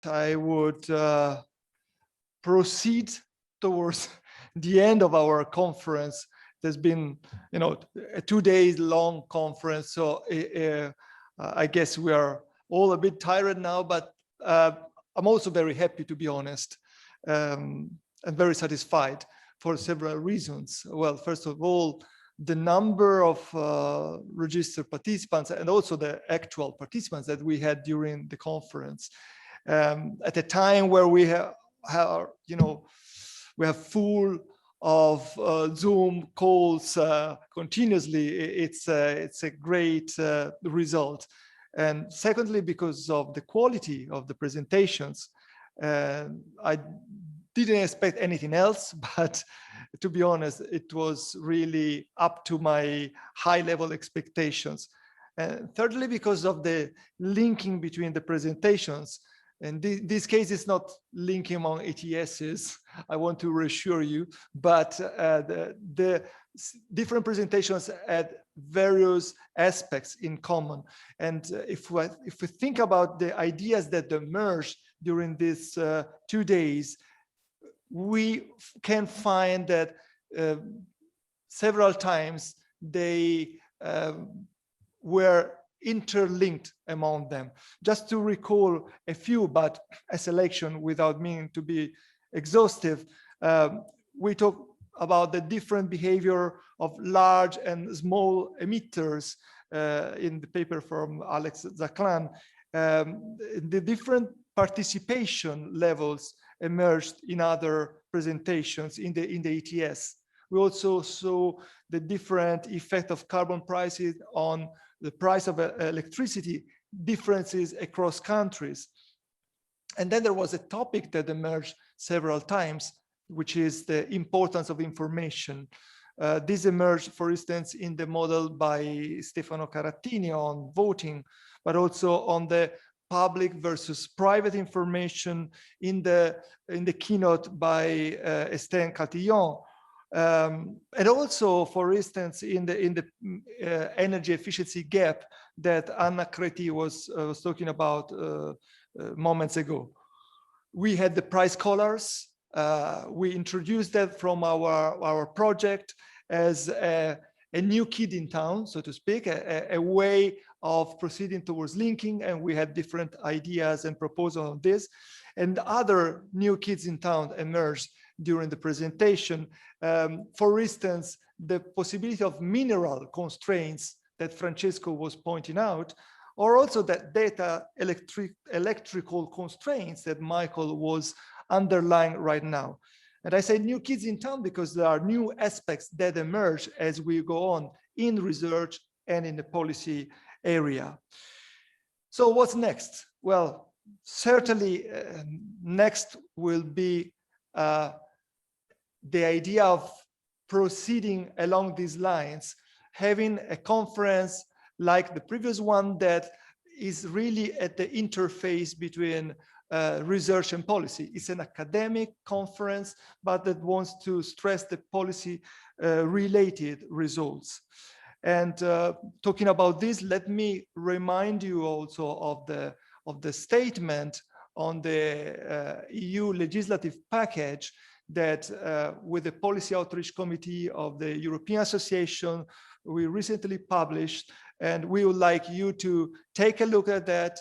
I would proceed towards the end of our conference. There's been, a 2 days long conference, so I guess we are all a bit tired now, but I'm also very happy, to be honest, and very satisfied for several reasons. Well, first of all, the number of registered participants and also the actual participants that we had during the conference. At a time where we have full of Zoom calls continuously, it's a great result. And secondly, because of the quality of the presentations, I didn't expect anything else, but to be honest, it was really up to my high-level expectations. And thirdly, because of the linking between the presentations. And this case is not linking among ETSs, I want to reassure you, but the different presentations had various aspects in common. And if we think about the ideas that emerged during these 2 days, we can find that several times they were interlinked among them. Just to recall a few, but a selection without meaning to be exhaustive, we talk about the different behavior of large and small emitters in the paper from Alex Zaklan. The different participation levels emerged in other presentations in the ETS. We also saw the different effect of carbon prices on the price of electricity, differences across countries. And then there was a topic that emerged several times, which is the importance of information. This emerged, for instance, in the model by Stefano Carattini on voting, but also on the public versus private information in the keynote by Estelle Cantillon. And also, for instance, in the energy efficiency gap that Anna Creti was talking about moments ago. We had the price collars. We introduced that from our project as a new kid in town, so to speak, a way of proceeding towards linking, and we had different ideas and proposals on this. And other new kids in town emerged during the presentation. For instance, the possibility of mineral constraints that Francesco was pointing out, or also that data electrical constraints that Michael was underlying right now. And I say new kids in town because there are new aspects that emerge as we go on in research and in the policy area. So what's next? Well, certainly next will be the idea of proceeding along these lines, having a conference like the previous one that is really at the interface between research and policy. It's an academic conference, but that wants to stress the policy related results. And talking about this, let me remind you also of the statement on the EU legislative package that with the Policy Outreach Committee of the European Association, we recently published, and we would like you to take a look at that,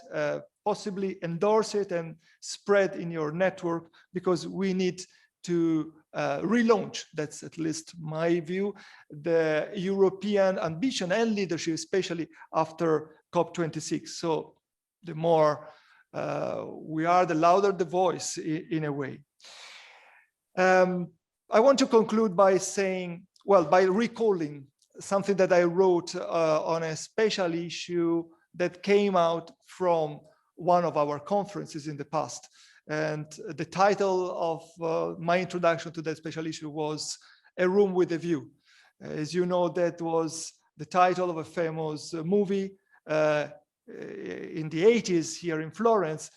possibly endorse it and spread in your network, because we need to relaunch, that's at least my view, the European ambition and leadership, especially after COP26. So the more we are, the louder the voice in a way. I want to conclude by saying, well, by recalling something that I wrote on a special issue that came out from one of our conferences in the past. And the title of my introduction to that special issue was A Room with a View. As you know, that was the title of a famous movie in the 80s here in Florence,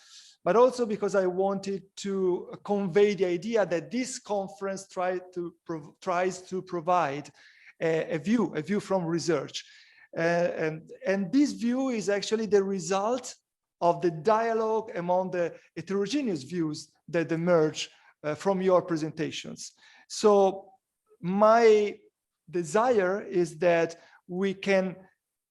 but also because I wanted to convey the idea that this conference tries to provide a view from research. And this view is actually the result of the dialogue among the heterogeneous views that emerge from your presentations. So my desire is that we can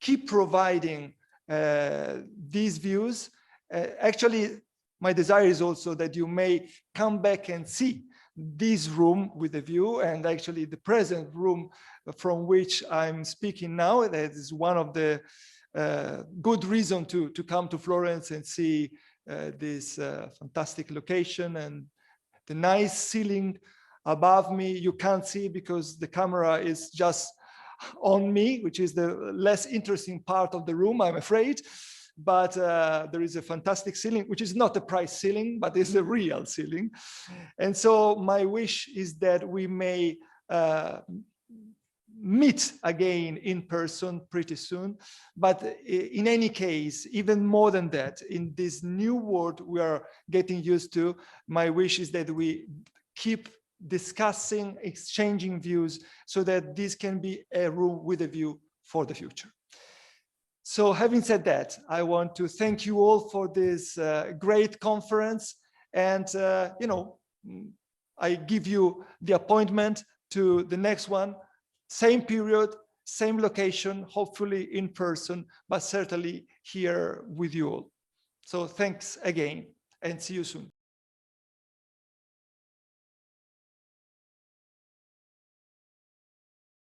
keep providing these views. Actually, my desire is also that you may come back and see this room with the view, and actually the present room from which I'm speaking now. That is one of the good reason to come to Florence and see this fantastic location and the nice ceiling above me. You can't see because the camera is just on me, which is the less interesting part of the room, I'm afraid. But there is a fantastic ceiling, which is not a price ceiling, but is a real ceiling. And so my wish is that we may meet again in person pretty soon. But in any case, even more than that, in this new world we are getting used to, my wish is that we keep discussing, exchanging views, so that this can be a room with a view for the future. So having said that, I want to thank you all for this great conference. And, you know, I give you the appointment to the next one, same period, same location, hopefully in person, but certainly here with you all. So thanks again and see you soon.